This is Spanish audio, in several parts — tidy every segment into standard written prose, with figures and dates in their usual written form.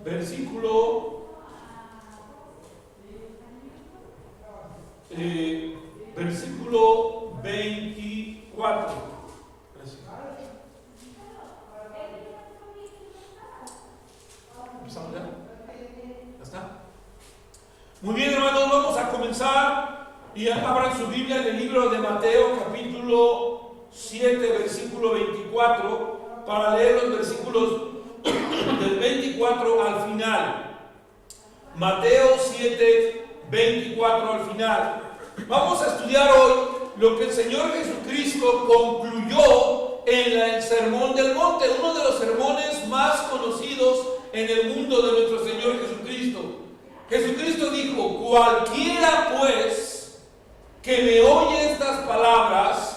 versículo 24. ¿Empezamos ya? ¿Ya está? Muy bien, hermanos, vamos a comenzar y abran su Biblia en el libro de Mateo, capítulo 7, versículo 24, para leer los versículos del 24 al final. Mateo 7, 24 al final. Vamos a estudiar hoy lo que el Señor Jesucristo concluyó en el Sermón del Monte, uno de los sermones más conocidos en el mundo de nuestro Señor Jesucristo. Jesucristo dijo: cualquiera pues que me oye estas palabras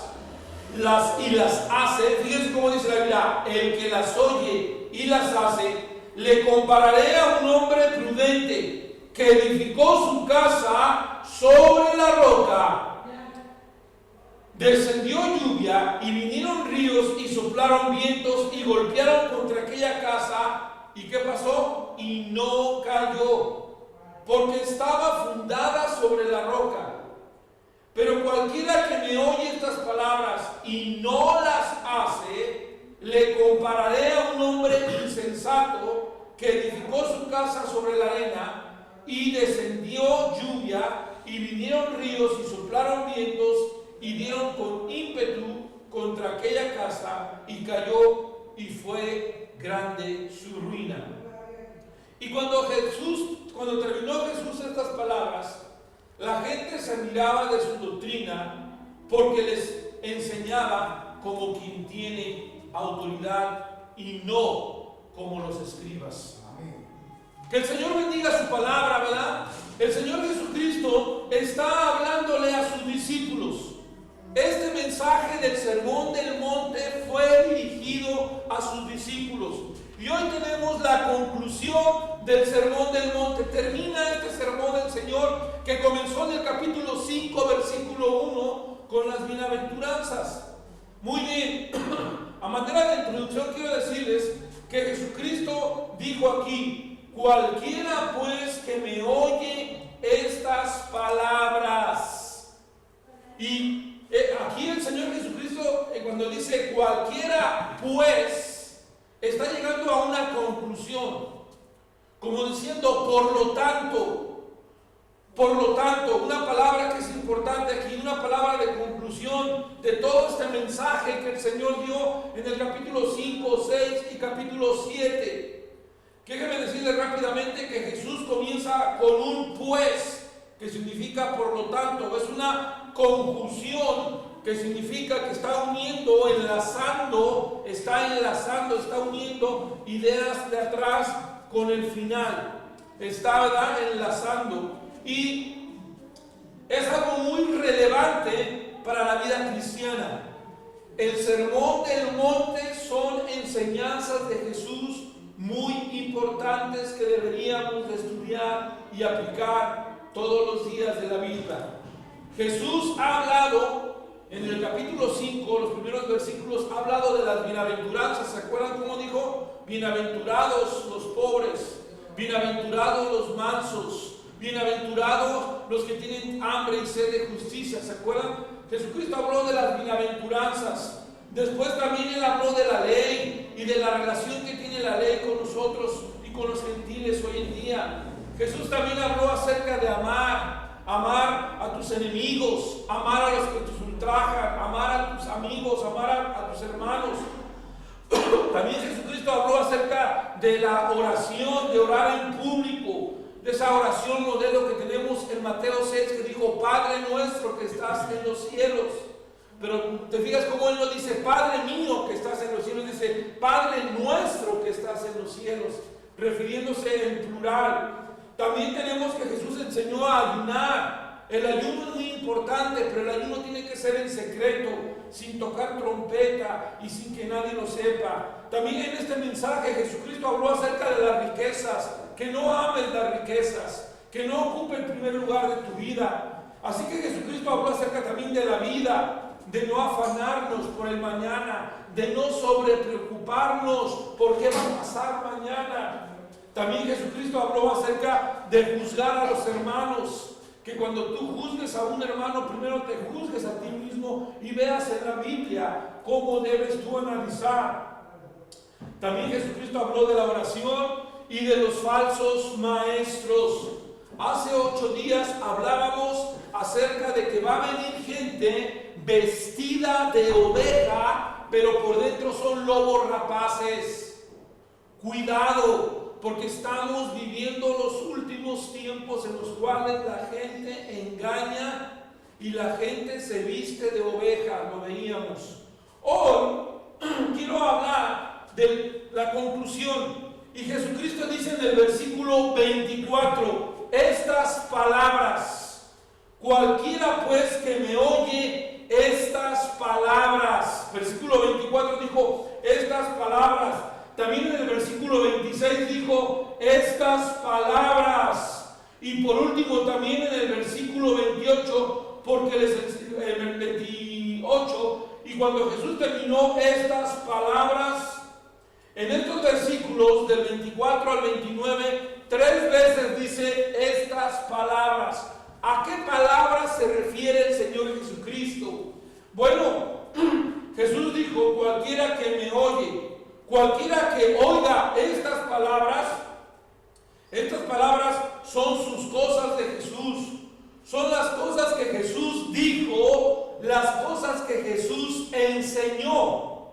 y las hace, fíjense cómo dice la Biblia, el que las oye y las hace, le compararé a un hombre prudente que edificó su casa sobre la roca. Descendió lluvia y vinieron ríos y soplaron vientos y golpearon contra aquella casa. ¿Y qué pasó? Y no cayó, porque estaba fundada sobre la roca. Pero cualquiera que me oye estas palabras y no las hace, le compararé a un hombre insensato que edificó su casa sobre la arena, y descendió lluvia y vinieron ríos y soplaron vientos y dieron con ímpetu contra aquella casa, y cayó, y fue grande su ruina. Y cuando terminó Jesús estas palabras, la gente se admiraba de su doctrina, porque les enseñaba como quien tiene autoridad y no como los escribas. Que el Señor bendiga su palabra, ¿verdad? El Señor Jesucristo está hablándole a sus discípulos. Este mensaje del Sermón del Monte fue dirigido a sus discípulos. Y hoy tenemos la conclusión del Sermón del Monte. Termina este sermón del Señor que comenzó en el capítulo 5, versículo 1, con las bienaventuranzas. Muy bien, a manera de introducción quiero decirles que Jesucristo dijo aquí: cualquiera pues que me oye estas palabras. Y aquí el Señor Jesucristo, cuando dice cualquiera pues, está llegando a una conclusión, como diciendo por lo tanto, una palabra que es importante aquí, una palabra de conclusión de todo este mensaje que el Señor dio en el capítulo 5, 6 y capítulo 7. Déjenme decirles rápidamente que Jesús comienza con un pues, que significa por lo tanto. Es una conjunción que significa que está uniendo, está uniendo ideas de atrás con el final. Está enlazando. Y es algo muy relevante para la vida cristiana. El Sermón del Monte son enseñanzas de Jesús muy importantes que deberíamos de estudiar y aplicar todos los días de la vida. Jesús ha hablado en el capítulo 5, los primeros versículos, ha hablado de las bienaventuranzas. ¿Se acuerdan cómo dijo? Bienaventurados los pobres, bienaventurados los mansos, bienaventurados los que tienen hambre y sed de justicia. ¿Se acuerdan? Jesucristo habló de las bienaventuranzas. Después también Él habló de la ley y de la relación que tiene la ley con nosotros y con los gentiles hoy en día. Jesús también habló acerca de amar a tus enemigos, amar a los que te ultrajan, amar a tus amigos, amar a tus hermanos. También Jesucristo habló acerca de la oración, de orar en público, de esa oración modelo que tenemos en Mateo 6, que dijo: Padre nuestro que estás en los cielos. Pero te fijas cómo Él no dice Padre mío que estás en los cielos, dice Padre nuestro que estás en los cielos, refiriéndose en plural. También tenemos que Jesús enseñó a ayunar. El ayuno es muy importante, pero el ayuno tiene que ser en secreto, sin tocar trompeta y sin que nadie lo sepa. También en este mensaje Jesucristo habló acerca de las riquezas, que no ames las riquezas, que no ocupe el primer lugar de tu vida. Así que Jesucristo habló acerca también de la vida, de no afanarnos por el mañana, de no sobrepreocuparnos por qué va a pasar mañana. También Jesucristo habló acerca de juzgar a los hermanos, que cuando tú juzgues a un hermano, primero te juzgues a ti mismo y veas en la Biblia cómo debes tú analizar. También Jesucristo habló de la oración y de los falsos maestros. Hace 8 días hablábamos acerca de que va a venir gente vestida de oveja, pero por dentro son lobos rapaces. Cuidado, porque estamos viviendo los últimos tiempos en los cuales la gente engaña y la gente se viste de oveja, lo veíamos. Hoy quiero hablar de la conclusión. Y Jesucristo dice en el versículo 24, estas palabras, cualquiera pues que me oye estas palabras. Versículo 24 dijo, estas palabras. También en el versículo 26 dijo, estas palabras. Y por último también en el versículo 28, porque el 28, y cuando Jesús terminó estas palabras, en estos versículos del 24 al 29, 3 veces dice estas palabras. ¿A qué palabras se refiere el Señor Jesucristo? Bueno, Jesús dijo, cualquiera que me oye, cualquiera que oiga estas palabras son sus cosas de Jesús. Son las cosas que Jesús dijo, las cosas que Jesús enseñó.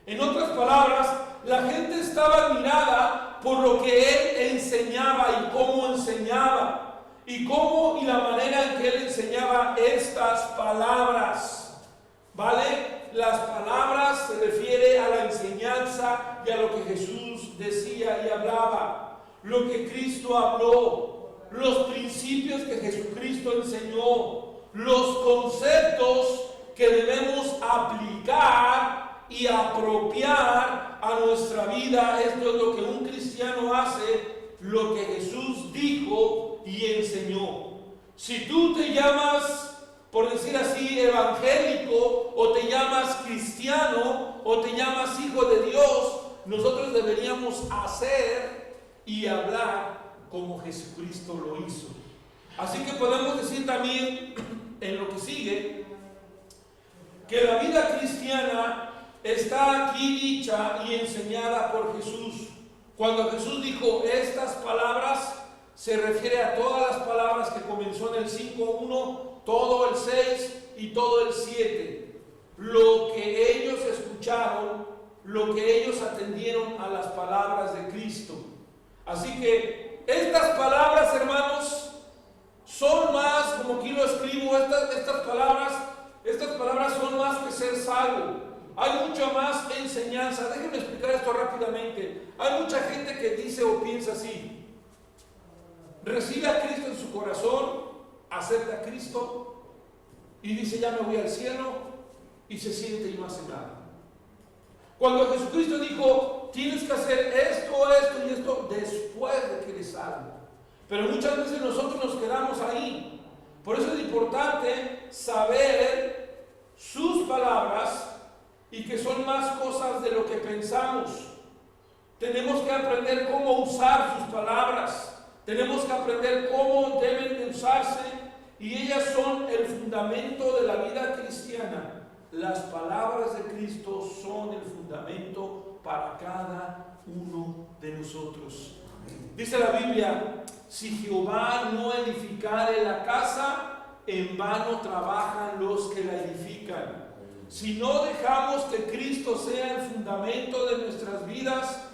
En otras palabras, la gente estaba admirada por lo que Él enseñaba y cómo enseñaba. Y cómo y la manera en que Él enseñaba estas palabras. ¿Vale? Las palabras se refiere a la enseñanza y a lo que Jesús decía y hablaba. Lo que Cristo habló. Los principios que Jesucristo enseñó. Los conceptos que debemos aplicar y apropiar a nuestra vida. Esto es lo que un cristiano hace, lo que Jesús dijo y enseñó. Si tú te llamas, por decir así, evangélico, o te llamas cristiano, o te llamas hijo de Dios, nosotros deberíamos hacer y hablar como Jesucristo lo hizo. Así que podemos decir también, en lo que sigue, que la vida cristiana está aquí dicha y enseñada por Jesús. Cuando Jesús dijo estas palabras, se refiere a todas las palabras que comenzó en el 5:1, todo el 6 y todo el 7. Lo que ellos escucharon, lo que ellos atendieron a las palabras de Cristo. Así que estas palabras, hermanos, son más, como aquí lo escribo, estas palabras son más que ser salvo. Hay mucha más enseñanza. Déjenme explicar esto rápidamente. Hay mucha gente que dice o piensa así. Recibe a Cristo en su corazón, acepta a Cristo y dice, ya me voy al cielo, y se siente y no hace nada. Cuando Jesucristo dijo, tienes que hacer esto, esto y esto, después de que eres salvo. Pero muchas veces nosotros nos quedamos ahí. Por eso es importante saber sus palabras, y que son más cosas de lo que pensamos. Tenemos que aprender cómo usar sus palabras. Tenemos que aprender cómo deben de usarse, y ellas son el fundamento de la vida cristiana. Las palabras de Cristo son el fundamento para cada uno de nosotros. Dice la Biblia, si Jehová no edificare la casa, en vano trabajan los que la edifican. Si no dejamos que Cristo sea el fundamento de nuestras vidas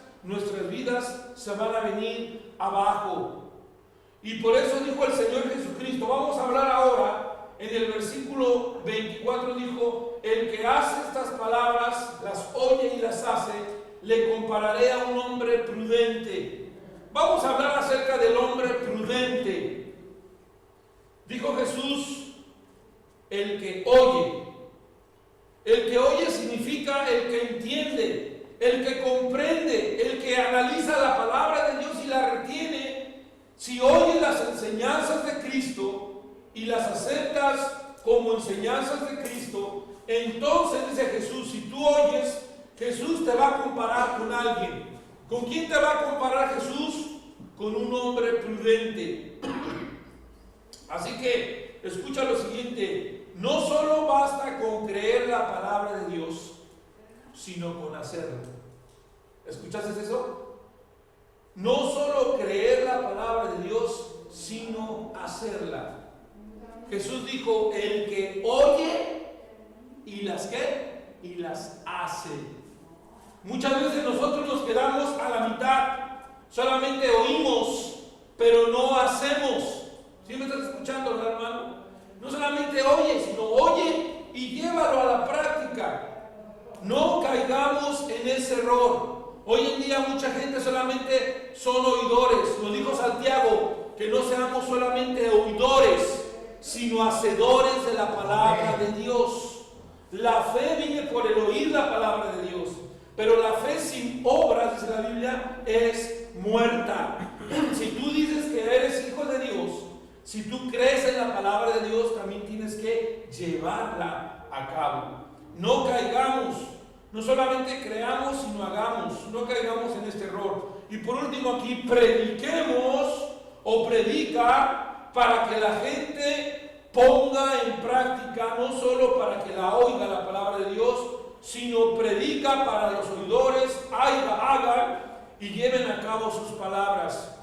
se van a venir abajo. Y por eso dijo el Señor Jesucristo, vamos a hablar ahora, en el versículo 24 dijo, el que hace estas palabras, las oye y las hace, le compararé a un hombre prudente. Vamos a hablar acerca del hombre prudente. Dijo Jesús, el que oye. El que oye significa el que entiende, el que comprende, el que analiza la palabra de Dios y la retiene. Si oyes las enseñanzas de Cristo y las aceptas como enseñanzas de Cristo, entonces dice Jesús, si tú oyes, Jesús te va a comparar con alguien. ¿Con quién te va a comparar Jesús? con un hombre prudente. Así que escucha lo siguiente: no solo basta con creer la palabra de Dios, sino con hacerlo. ¿Escuchaste eso? No solo creer la palabra de Dios, sino hacerla. Jesús dijo: el que oye y las ¿qué? Y las hace. Muchas veces nosotros nos quedamos a la mitad, solamente oímos, pero no hacemos. ¿Sí me estás escuchando, hermano? No solamente oye, sino oye y llévalo a la práctica. No caigamos en ese error. Hoy en día mucha gente solamente son oidores. Nos dijo Santiago que no seamos solamente oidores, sino hacedores de la palabra de Dios. La fe viene por el oír la palabra de Dios, pero la fe sin obras, dice la Biblia, es muerta. Si tú dices que eres hijo de Dios, si tú crees en la palabra de Dios, también tienes que llevarla a cabo. No caigamos, no solamente creamos, sino hagamos. No caigamos en este error. Y por último aquí, prediquemos o predica para que la gente ponga en práctica, no solo para que la oiga la palabra de Dios, sino predica para los oidores, hagan y lleven a cabo sus palabras.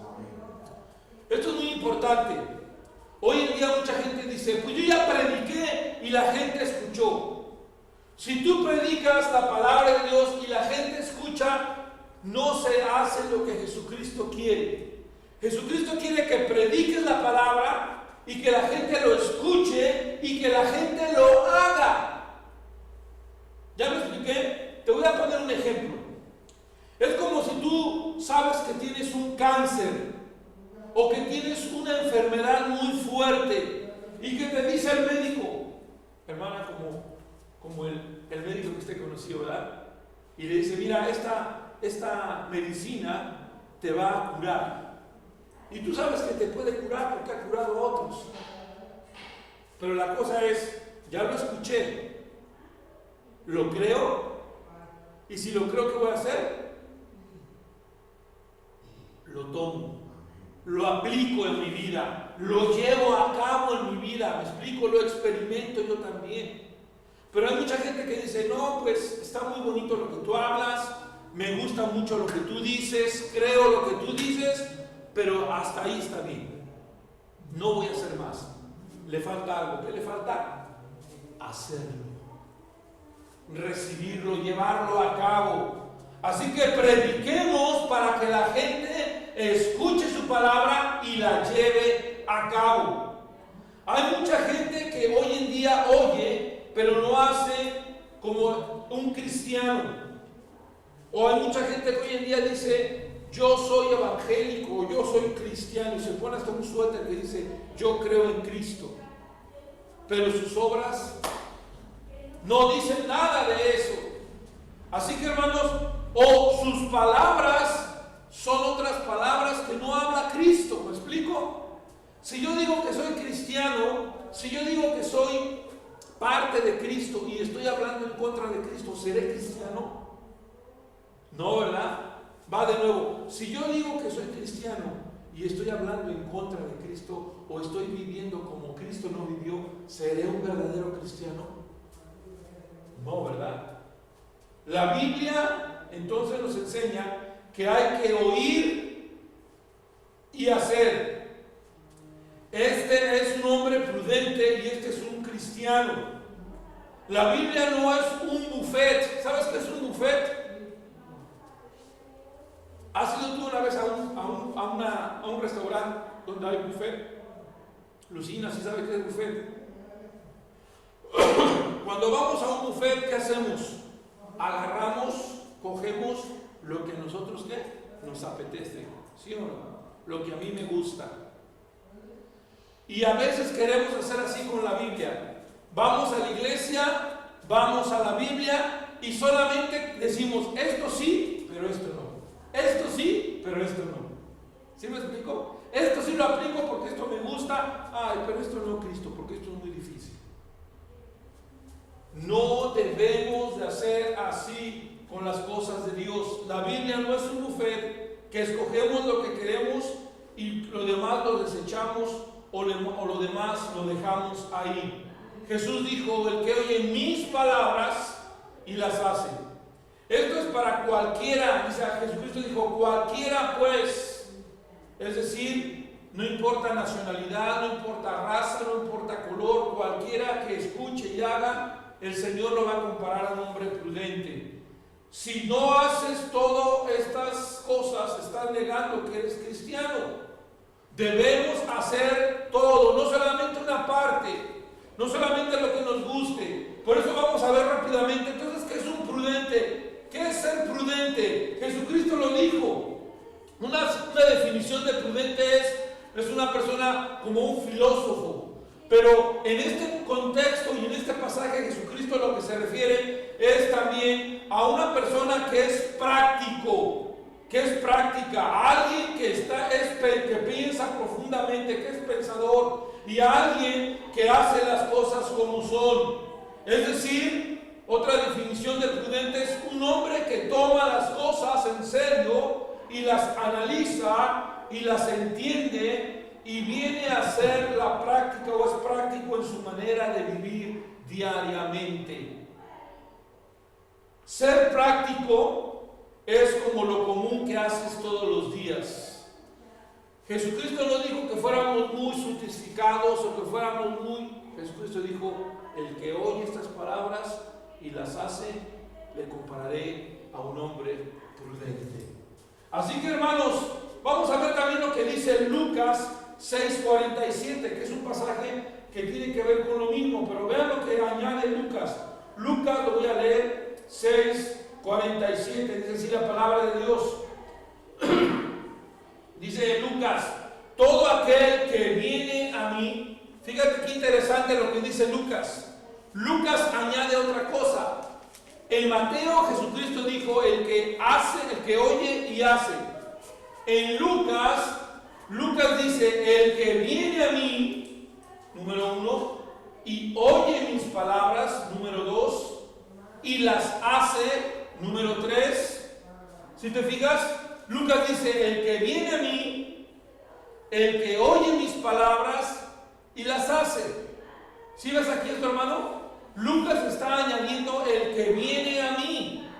Esto es muy importante. Hoy en día mucha gente dice: pues yo ya prediqué y la gente escuchó. Si tú predicas la palabra de Dios y la gente escucha, no se hace lo que Jesucristo quiere. Jesucristo quiere que prediques la palabra y que la gente lo escuche y que la gente lo haga. ¿Ya me expliqué? Te voy a poner un ejemplo. Es como si tú sabes que tienes un cáncer o que tienes una enfermedad muy fuerte y que te dice el médico, hermana, como el médico que usted conoció, ¿verdad? Y le dice: mira, esta medicina te va a curar. Y tú sabes que te puede curar porque ha curado a otros. Pero la cosa es, ya lo escuché, lo creo, y si lo creo, ¿qué voy a hacer? Lo tomo, lo aplico en mi vida, lo llevo a cabo en mi vida, me explico, lo experimento yo también. Pero hay mucha gente que dice: no, pues está muy bonito lo que tú hablas, me gusta mucho lo que tú dices, creo lo que tú dices, pero hasta ahí está bien, no voy a hacer más. Le falta algo. ¿Qué le falta? Hacerlo, recibirlo, llevarlo a cabo. Así que prediquemos para que la gente escuche su palabra y la lleve a cabo. Hay mucha gente que hoy en día oye, pero no hace como un cristiano. O hay mucha gente que hoy en día dice: yo soy evangélico, yo soy cristiano, y se pone hasta un suéter que dice: yo creo en Cristo. Pero sus obras no dicen nada de eso. Así que, hermanos, o sus palabras son otras palabras que no habla Cristo. ¿Me explico? Si yo digo que soy cristiano, si yo digo que soy parte de Cristo y estoy hablando en contra de Cristo, ¿seré cristiano? No, ¿verdad? Va de nuevo. Si yo digo que soy cristiano y estoy hablando en contra de Cristo, o estoy viviendo como Cristo no vivió, ¿seré un verdadero cristiano? No, ¿verdad? La Biblia entonces nos enseña que hay que oír y hacer. Este es un hombre prudente y este es un cristiano. La Biblia no es un buffet. ¿Sabes qué es un buffet? ¿Has ido tú una vez a un restaurante donde hay buffet? Lucina, ¿sí sabe qué es buffet? Cuando vamos a un buffet, ¿qué hacemos? Agarramos, cogemos lo que nosotros ¿qué? Nos apetece, ¿sí o no? Lo que a mí me gusta. Y a veces queremos hacer así con la Biblia. Vamos a la iglesia, vamos a la Biblia y solamente decimos: esto sí, pero esto no. Esto sí, pero esto no. ¿Sí me explico? Esto sí lo aplico porque esto me gusta. Ay, pero esto no, Cristo, porque esto es muy difícil. No debemos de hacer así con las cosas de Dios. La Biblia no es un buffet que escogemos lo que queremos y lo demás lo desechamos o lo demás lo dejamos ahí. Jesús dijo: el que oye mis palabras y las hace. Esto es para cualquiera. Dice, Jesucristo dijo: cualquiera pues. Es decir, no importa nacionalidad, no importa raza, no importa color, cualquiera que escuche y haga, el Señor lo va a comparar a un hombre prudente. Si no haces todas estas cosas, estás negando que eres cristiano. Debemos hacer todo, no solamente una parte, no solamente lo que nos guste. Por eso vamos a ver rápidamente, entonces, ¿qué es un prudente? ¿Qué es ser prudente? Jesucristo lo dijo. Una definición de prudente es una persona como un filósofo. Pero en este contexto y en este pasaje, Jesucristo lo que se refiere es también a una persona que es práctico, que es práctica, a alguien que piensa profundamente, que es pensador, y a alguien que hace las cosas como son. Es decir, otra definición de prudente es un hombre que toma las cosas en serio y las analiza y las entiende y viene a hacer la práctica o es práctico en su manera de vivir diariamente. Ser práctico es como lo común que haces todos los días. Jesucristo no dijo que fuéramos muy sofisticados o que fuéramos Jesucristo dijo: el que oye estas palabras y las hace, le compararé a un hombre prudente. Así que, hermanos, vamos a ver también lo que dice Lucas 6:47, que es un pasaje que tiene que ver con lo mismo, pero vean lo que añade Lucas. Lucas, lo voy a leer, 6:47, dice así la palabra de Dios. Dice Lucas: todo aquel que viene a mí. Fíjate qué interesante lo que dice Lucas. Lucas añade otra cosa. En Mateo, Jesucristo dijo: el que hace, el que oye y hace. En Lucas dice: el que viene a mí, número 1, y oye mis palabras, número 2, y las hace, número 3. Si te fijas, Lucas dice: el que viene a mí, el que oye mis palabras y las hace. ¿Sí ves aquí esto, hermano? Lucas está añadiendo el que viene a mí.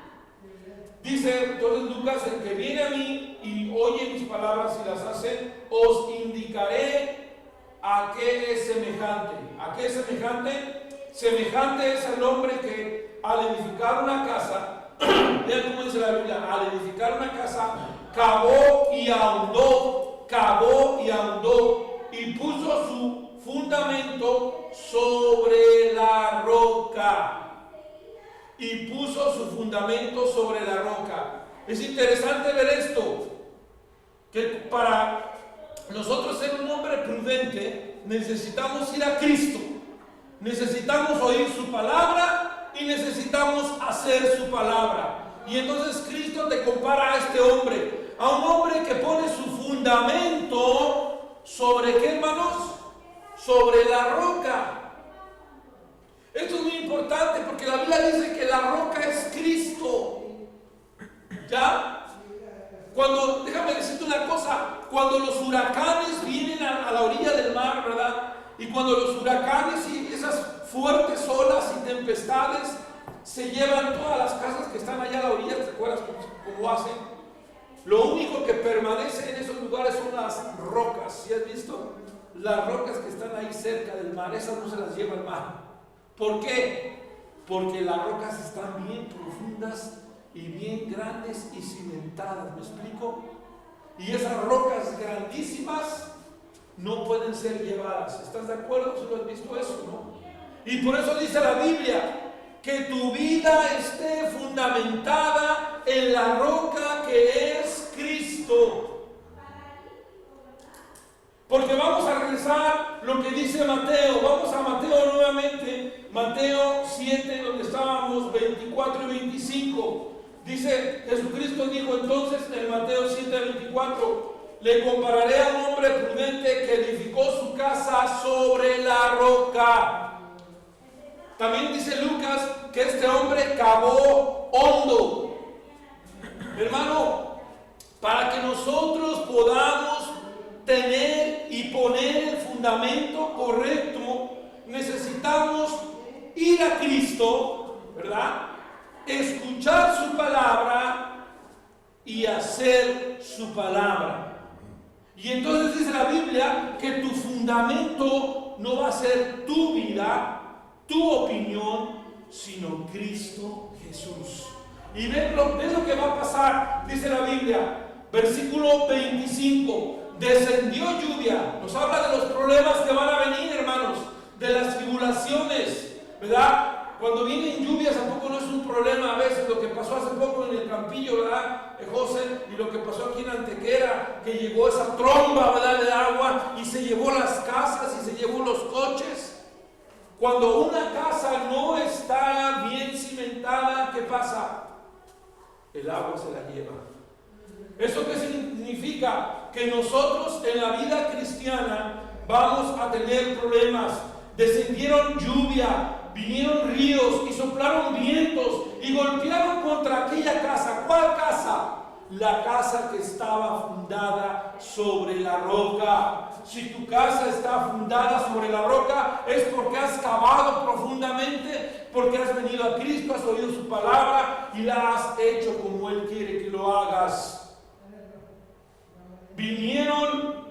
Dice entonces Lucas: el que viene a mí y oye mis palabras y las hace, os indicaré a qué es semejante. ¿A qué es semejante? Semejante es el hombre que al edificar una casa, vean cómo dice la Biblia, al edificar una casa, cavó y ahondó, y puso su fundamento sobre la roca. Es interesante ver esto, que para nosotros ser un hombre prudente necesitamos ir a Cristo, necesitamos oír su palabra y necesitamos hacer su palabra. Y entonces Cristo te compara a este hombre, a un hombre que pone su fundamento sobre ¿qué, hermanos? Sobre la roca. Esto es muy importante porque la Biblia dice que la roca es Cristo. ¿Ya? Déjame decirte una cosa, cuando los huracanes vienen a la orilla del mar, ¿verdad? Y cuando los huracanes y esas fuertes olas y tempestades se llevan todas las casas que están allá a la orilla, ¿te acuerdas cómo hacen? Lo único que permanece en esos lugares son las rocas. ¿Sí has visto? Las rocas que están ahí cerca del mar, esas no se las lleva el mar. ¿Por qué? Porque las rocas están bien profundas y bien grandes y cimentadas, ¿me explico? Y esas rocas grandísimas no pueden ser llevadas. ¿Estás de acuerdo? ¿Sí lo has visto eso, no? Y por eso dice la Biblia que tu vida esté fundamentada en la roca que es Cristo. Porque vamos a regresar lo que dice Mateo. Vamos a Mateo nuevamente, Mateo 7, donde estábamos, 24 y 25. Dice, Jesucristo dijo entonces en Mateo 7:24: le compararé a un hombre prudente que edificó su casa sobre la roca. También dice Lucas que este hombre cavó hondo. Hermano, para que nosotros podamos tener y poner el fundamento correcto, necesitamos ir a Cristo, ¿verdad? Escuchar su palabra y hacer su palabra. Y entonces dice la Biblia que tu fundamento no va a ser tu vida, tu opinión, sino Cristo Jesús. Y ven lo que va a pasar, dice la Biblia, versículo 25, descendió lluvia, nos habla de los problemas que van a venir, hermanos, de las tribulaciones, ¿verdad? Cuando vienen lluvias, tampoco no es un problema a veces, lo que pasó hace poco en el Campillo, ¿verdad? José, y lo que pasó aquí en Antequera, que llegó esa tromba, ¿verdad?, de agua y se llevó las casas y se llevó los coches. Cuando una casa no está bien cimentada, ¿qué pasa? El agua se la lleva. ¿Eso qué significa? Que nosotros en la vida cristiana vamos a tener problemas. Descendieron lluvia, vinieron ríos y soplaron vientos y golpearon contra aquella casa. ¿Cuál casa? La casa que estaba fundada sobre la roca. Si tu casa está fundada sobre la roca, es porque has cavado profundamente, porque has venido a Cristo, has oído su palabra y la has hecho como Él quiere que lo hagas. Vinieron,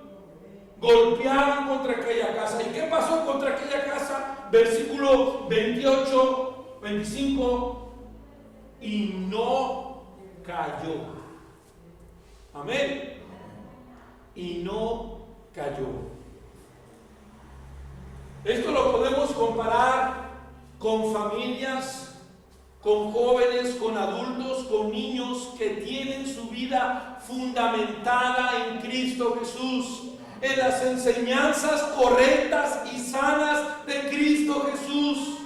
golpearon contra aquella casa. ¿Y qué pasó contra aquella casa? Versículo 28, 25. Y no cayó. Amén. Y no cayó. Esto lo podemos comparar con familias, con jóvenes, con adultos, con niños que tienen su vida fundamentada en Cristo Jesús, en las enseñanzas correctas y sanas de Cristo Jesús.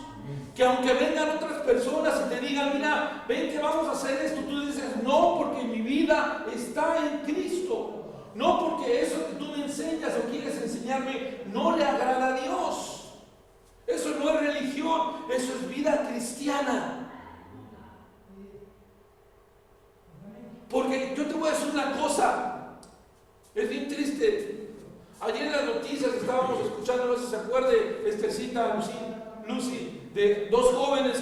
Que aunque vengan otras personas y te digan, mira, ven que vamos a hacer esto, tú dices, no, porque mi vida está en Cristo. No porque eso que tú me enseñas o quieres enseñarme no le agrada a Dios. Eso no es religión, eso es vida cristiana. Porque yo te voy a decir una cosa, es bien triste. Ayer en las noticias estábamos escuchando, no sé si se acuerde, Estercita, Lucy, de dos jóvenes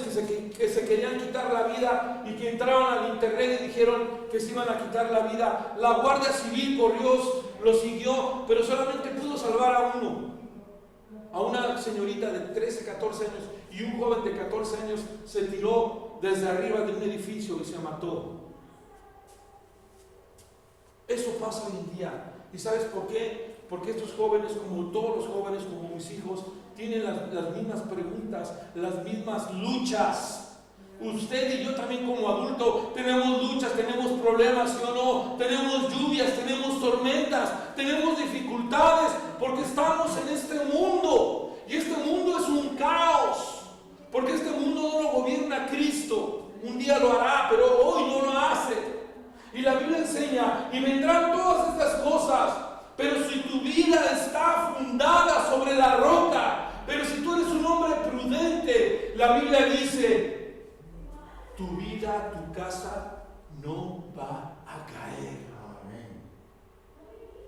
que se querían quitar la vida y que entraron al internet y dijeron que se iban a quitar la vida. La Guardia Civil corrió, lo siguió, pero solamente pudo salvar a uno, a una señorita de 13, 14 años, y un joven de 14 años se tiró desde arriba de un edificio y se mató. Eso pasa hoy en día. ¿Y sabes por qué? Porque estos jóvenes, como todos los jóvenes, como mis hijos, tienen las mismas preguntas, las mismas luchas. Usted y yo también como adulto tenemos luchas, tenemos problemas, ¿sí o no? Tenemos lluvias, tenemos tormentas, tenemos dificultades, porque estamos en este mundo. Y este mundo es un caos, porque este mundo no lo gobierna Cristo. Un día lo hará, pero hoy no lo hace. Y la Biblia enseña, y vendrán todas estas cosas, pero si tu vida está fundada sobre la roca, pero si tú eres un hombre prudente, la Biblia dice, tu vida, tu casa no va a caer.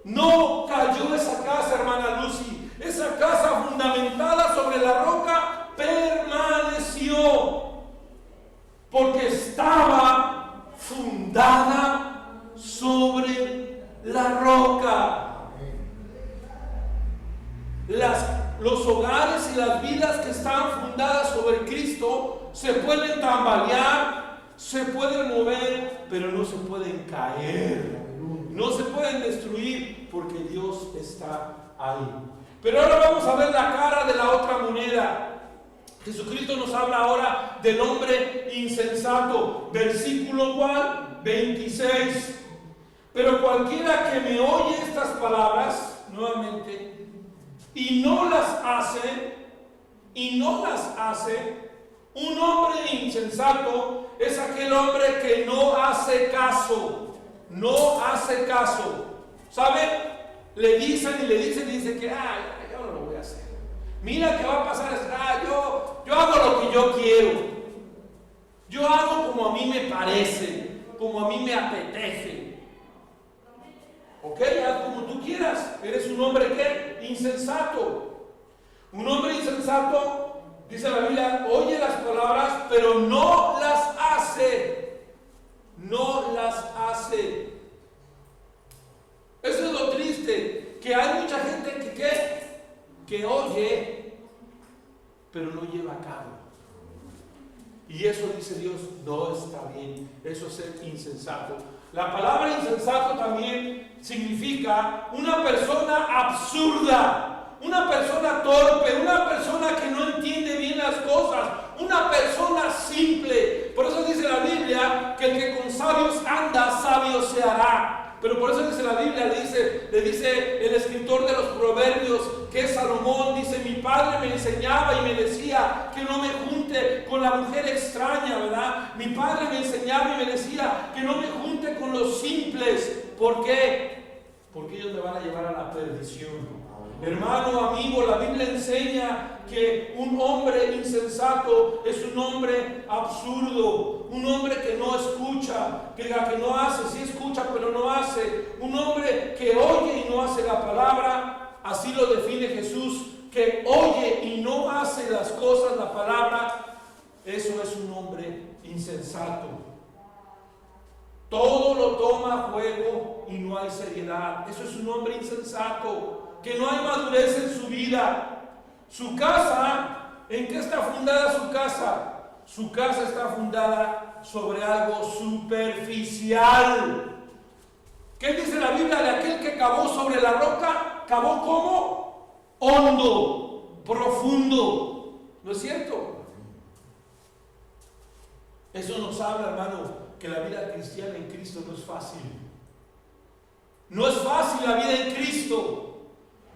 No cayó esa casa, hermana Lucy. Esa casa fundamentada sobre la roca permaneció, porque estaba fundada sobre la roca. Los hogares y las vidas que están fundadas sobre Cristo se pueden tambalear, se pueden mover, pero no se pueden caer, no se pueden destruir, porque Dios está ahí. Pero ahora vamos a ver la cara de la otra moneda. Jesucristo nos habla ahora del hombre insensato. Versículo ¿cuál? 26. Pero cualquiera que me oye estas palabras, nuevamente, y no las hace, un hombre insensato es aquel hombre que no hace caso. No hace caso. ¿Sabe? Le dicen y dice que yo no lo voy a hacer. Mira que va a pasar, yo hago lo que yo quiero. Yo hago como a mí me parece, como a mí me apetece. Ok, haz como tú quieras. Eres un hombre ¿qué? Insensato. Un hombre insensato, dice la Biblia, oye las palabras, pero no las hace. No las hace. Eso es lo triste, que hay mucha gente que oye, pero no lleva a cabo. Y eso, dice Dios, no está bien. Eso es ser insensato. La palabra insensato también significa una persona absurda, una persona torpe, una persona que no entiende bien las cosas, una persona simple. Por eso dice la Biblia que el que con sabios anda, sabio se hará. Pero por eso dice la Biblia, le dice el escritor de los Proverbios, que es Salomón, dice: mi padre me enseñaba y me decía que no me junte con la mujer extraña, ¿verdad? Mi padre me enseñaba y me decía que no me junte con los simples. ¿Por qué? Porque ellos me van a llevar a la perdición. Hermano, amigo, la Biblia enseña que un hombre insensato es un hombre absurdo, un hombre que no escucha, que no hace, sí escucha pero no hace, un hombre que oye y no hace la palabra. Así lo define Jesús, que oye y no hace las cosas, la palabra. Eso es un hombre insensato. Todo lo toma a juego y no hay seriedad. Eso es un hombre insensato, que no hay madurez en su vida. Su casa, ¿en qué está fundada su casa? Su casa está fundada sobre algo superficial. ¿Qué dice la Biblia de aquel que cavó sobre la roca? ¿Cavó cómo? Hondo, profundo. ¿No es cierto? Eso nos habla, hermano, que la vida cristiana en Cristo no es fácil. No es fácil la vida en Cristo.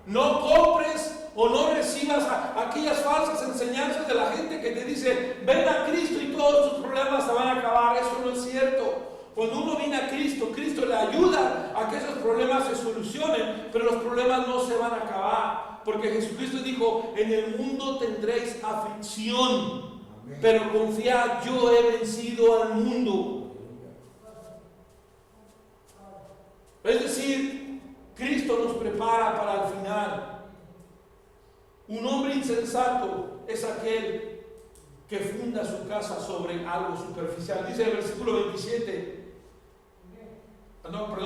No compres o no recibas aquellas falsas enseñanzas de la gente que te dice: ven a Cristo y todos tus problemas se van a acabar. Eso no es cierto. Cuando uno viene a Cristo, Cristo le ayuda a que esos problemas se solucionen, pero los problemas no se van a acabar, porque Jesucristo dijo: en el mundo tendréis aflicción, pero confiad, yo he vencido al mundo. Es decir, Cristo nos prepara para el final. Un hombre insensato es aquel que funda su casa sobre algo superficial. Dice el versículo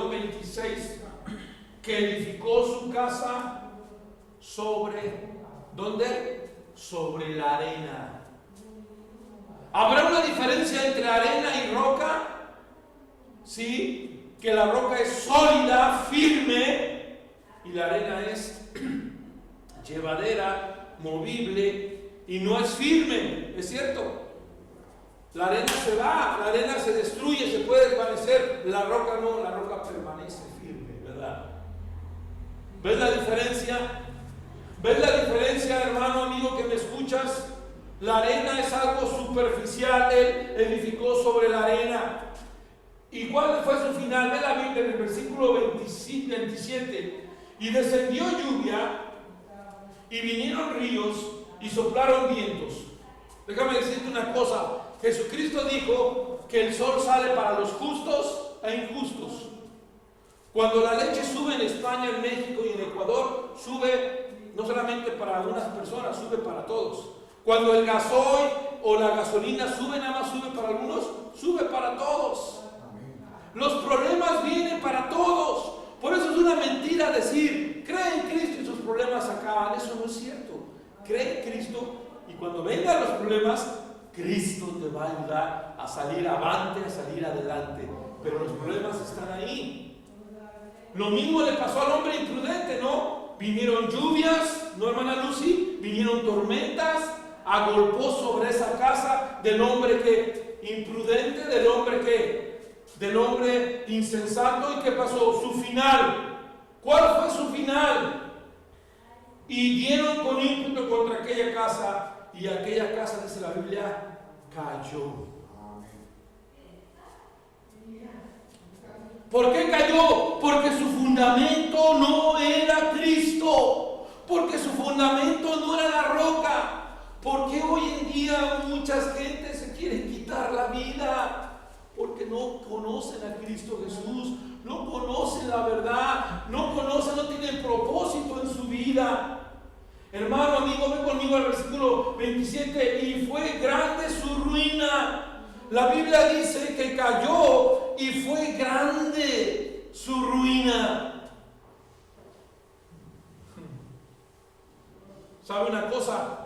26, que edificó su casa sobre, ¿dónde? Sobre la arena. ¿Habrá una diferencia entre arena y roca? Sí, que la roca es sólida, firme, y la arena es llevadera, movible, y no es firme, ¿es cierto? La arena se va, la arena se destruye, se puede desvanecer, la roca no, la roca permanece firme, ¿verdad? ¿Ves la diferencia? ¿Ves la diferencia, hermano, amigo, que me escuchas? La arena es algo superficial, él edificó sobre la arena. ¿Y cuál fue su final? Ve la Biblia en el versículo 27. Y descendió lluvia, y vinieron ríos, y soplaron vientos. Déjame decirte una cosa. Jesucristo dijo que el sol sale para los justos e injustos. Cuando la leche sube en España, en México y en Ecuador, sube no solamente para algunas personas, sube para todos. Cuando el gasoil o la gasolina sube, nada más sube para algunos, sube para todos. Los problemas vienen para todos. Por eso es una mentira decir: cree en Cristo y sus problemas acaban. Eso no es cierto. Cree en Cristo y cuando vengan los problemas, Cristo te va a ayudar a salir avante, a salir adelante. Pero los problemas están ahí. Lo mismo le pasó al hombre imprudente, ¿no? Vinieron lluvias, ¿no, hermana Lucy? Vinieron tormentas, agolpó sobre esa casa del hombre que imprudente, del hombre insensato. ¿Y qué pasó? Su final. ¿Cuál fue su final? Y dieron con ímpetu contra aquella casa, y aquella casa, dice la Biblia, cayó. ¿Por qué cayó? Porque su fundamento no era Cristo, porque su fundamento no era la roca. Porque hoy en día muchas gentes se quieren quitar la vida porque no conocen a Cristo Jesús, no conocen la verdad, no tienen propósito en su vida. Hermano, amigo, ven conmigo al versículo 27. Y fue grande su ruina. La Biblia dice que cayó y fue grande su ruina. ¿Sabe una cosa?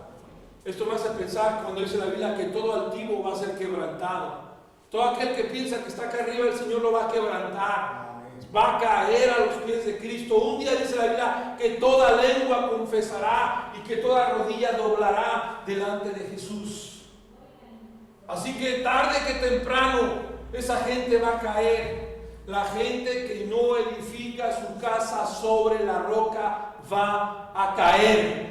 Esto me hace pensar cuando dice la Biblia que todo altivo va a ser quebrantado. Todo aquel que piensa que está acá arriba, el Señor lo va a quebrantar. Va a caer a los pies de Cristo. Un día dice la Biblia que toda lengua confesará y que toda rodilla doblará delante de Jesús. Así que tarde que temprano esa gente va a caer. La gente que no edifica su casa sobre la roca va a caer.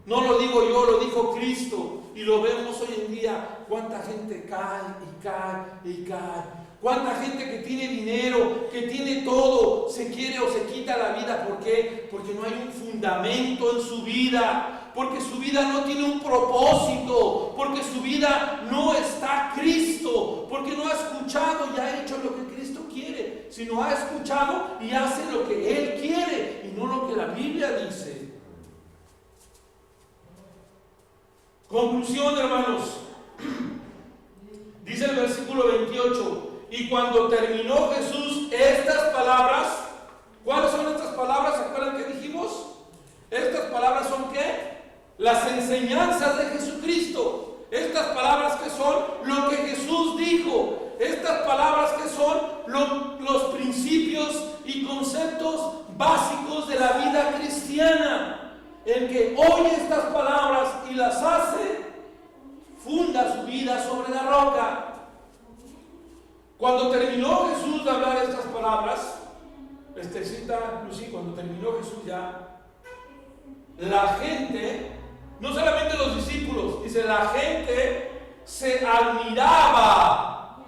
No lo digo yo, lo dijo Cristo. Y lo vemos hoy en día. Cuánta gente cae y cae y cae. Cuánta gente que tiene dinero, que tiene todo, se quiere o se quita la vida. ¿Por qué? Porque no hay un fundamento en su vida. Porque su vida no tiene un propósito. Porque su vida no está Cristo. Porque no ha escuchado y ha hecho lo que Cristo quiere. Sino ha escuchado y hace lo que Él quiere y no lo que la Biblia dice. Conclusión, hermanos. Dice el versículo 28. Y cuando terminó Jesús estas palabras, ¿cuáles son estas palabras? ¿Se acuerdan que dijimos? Estas palabras son ¿qué? Las enseñanzas de Jesucristo. Estas palabras que son lo que Jesús dijo. Estas palabras que son los principios y conceptos básicos de la vida cristiana. El que oye estas palabras y las hace, funda su vida sobre la roca. Cuando terminó Jesús de hablar estas palabras, cita Lucy, cuando terminó Jesús ya, la gente, no solamente los discípulos, dice la gente se admiraba.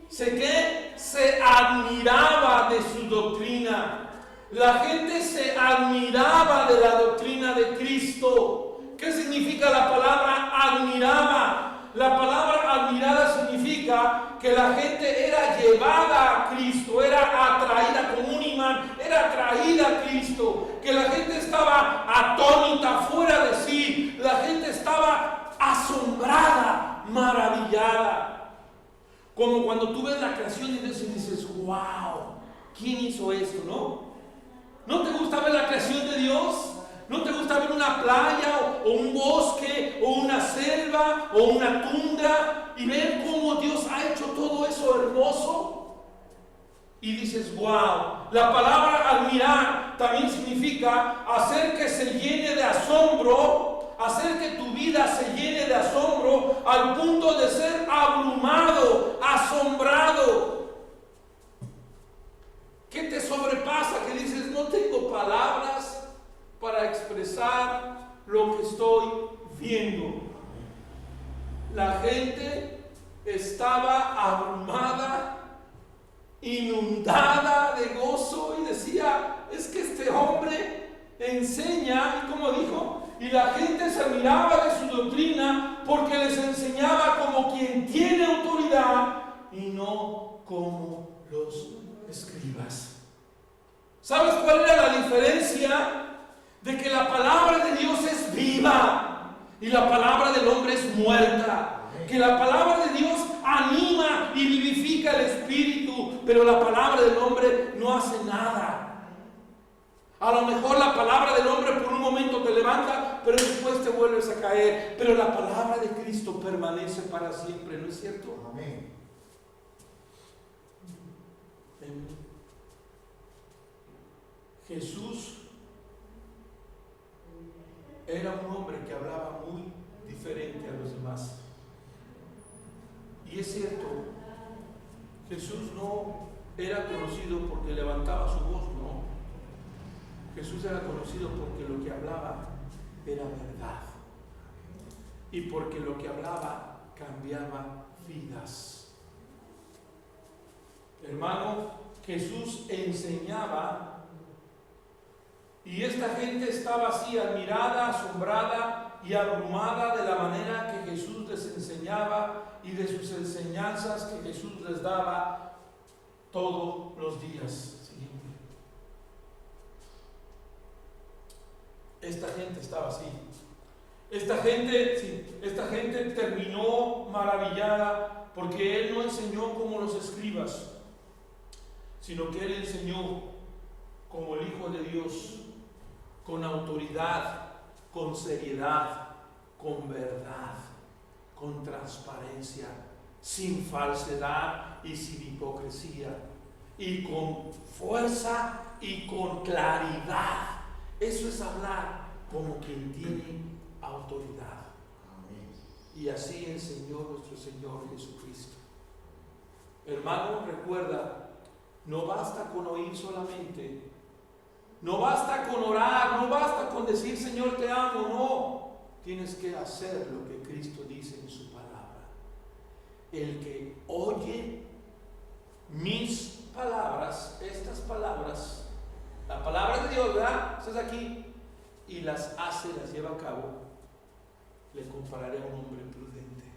Se admiraba de su doctrina. La gente se admiraba de la doctrina de Cristo. ¿Qué significa la palabra admiraba? La palabra admirada significa que la gente era llevada a Cristo, era atraída como un imán, era atraída a Cristo, que la gente estaba atónita, fuera de sí, la gente estaba asombrada, maravillada. Como cuando tú ves la creación y dices, wow, ¿quién hizo esto, no? ¿No te gusta ver la creación de Dios? ¿No te gusta ver una playa o un bosque o una selva o una tundra y ver cómo Dios ha hecho todo eso hermoso? Y dices, wow. La palabra admirar también significa hacer que se llene de asombro, hacer que tu vida se llene de asombro al punto de ser abrumado, asombrado. ¿Qué te sobrepasa? Que dices, no tengo palabras para expresar lo que estoy viendo. La gente estaba abrumada, inundada de gozo y decía, es que este hombre enseña, y como dijo, y la gente se admiraba de su doctrina porque les enseñaba como quien tiene autoridad y no como los escribas. ¿Sabes cuál era la diferencia? De que la palabra de Dios es viva y la palabra del hombre es muerta. Que la palabra de Dios anima y vivifica el espíritu, pero la palabra del hombre no hace nada. A lo mejor la palabra del hombre por un momento te levanta, pero después te vuelves a caer. Pero la palabra de Cristo permanece para siempre, ¿no es cierto? Amén. Jesús era un hombre que hablaba muy diferente a los demás. Y es cierto, Jesús no era conocido porque levantaba su voz, no. Jesús era conocido porque lo que hablaba era verdad. Y porque lo que hablaba cambiaba vidas. Hermano, Jesús enseñaba. Y esta gente estaba así, admirada, asombrada y abrumada de la manera que Jesús les enseñaba y de sus enseñanzas que Jesús les daba. todos los días. Siguiente. Esta gente estaba así. Esta gente terminó maravillada porque Él no enseñó como los escribas, sino que Él enseñó como el Hijo de Dios, con autoridad, con seriedad, con verdad, con transparencia, sin falsedad y sin hipocresía, y con fuerza y con claridad. Eso es hablar como quien tiene autoridad. Amén. Y así enseñó nuestro Señor Jesucristo. Hermano, recuerda, no basta con oír solamente, no basta con orar, no basta con decir Señor te amo, no. Tienes que hacer lo que Cristo dice en su palabra. El que oye mis palabras, estas palabras, la palabra de Dios, ¿verdad? Estás aquí, y las hace, las lleva a cabo, le compararé a un hombre prudente.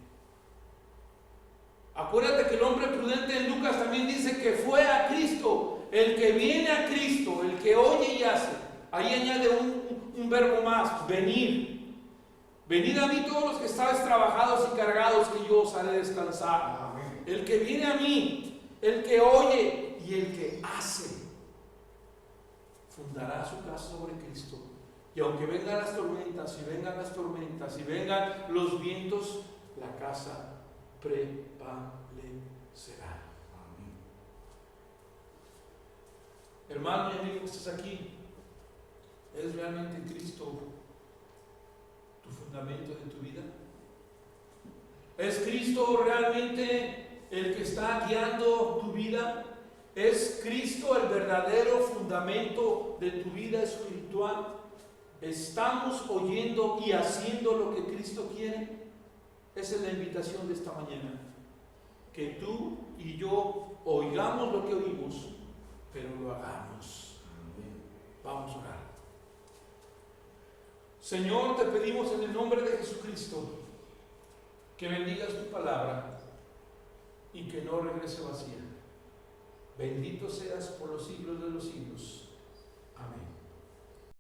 Acuérdate que el hombre prudente en Lucas también dice que fue a Cristo. El que viene a Cristo, el que oye y hace. Ahí añade un verbo más, venir. Venid a mí todos los que estáis trabajados y cargados, que yo os haré descansar. Amén. El que viene a mí, el que oye y el que hace, fundará su casa sobre Cristo. Y aunque vengan las tormentas, y vengan las tormentas, y vengan los vientos, la casa prevalecerá. Amén. Hermano y amigo que estás aquí, ¿es realmente Cristo tu fundamento de tu vida? ¿Es Cristo realmente el que está guiando tu vida? ¿Es Cristo el verdadero fundamento de tu vida espiritual? ¿Estamos oyendo y haciendo lo que Cristo quiere? Esa es la invitación de esta mañana. Que tú y yo oigamos lo que oímos, pero lo hagamos. Vamos a orar. Señor, te pedimos en el nombre de Jesucristo que bendigas tu palabra y que no regrese vacía. Bendito seas por los siglos de los siglos. Amén.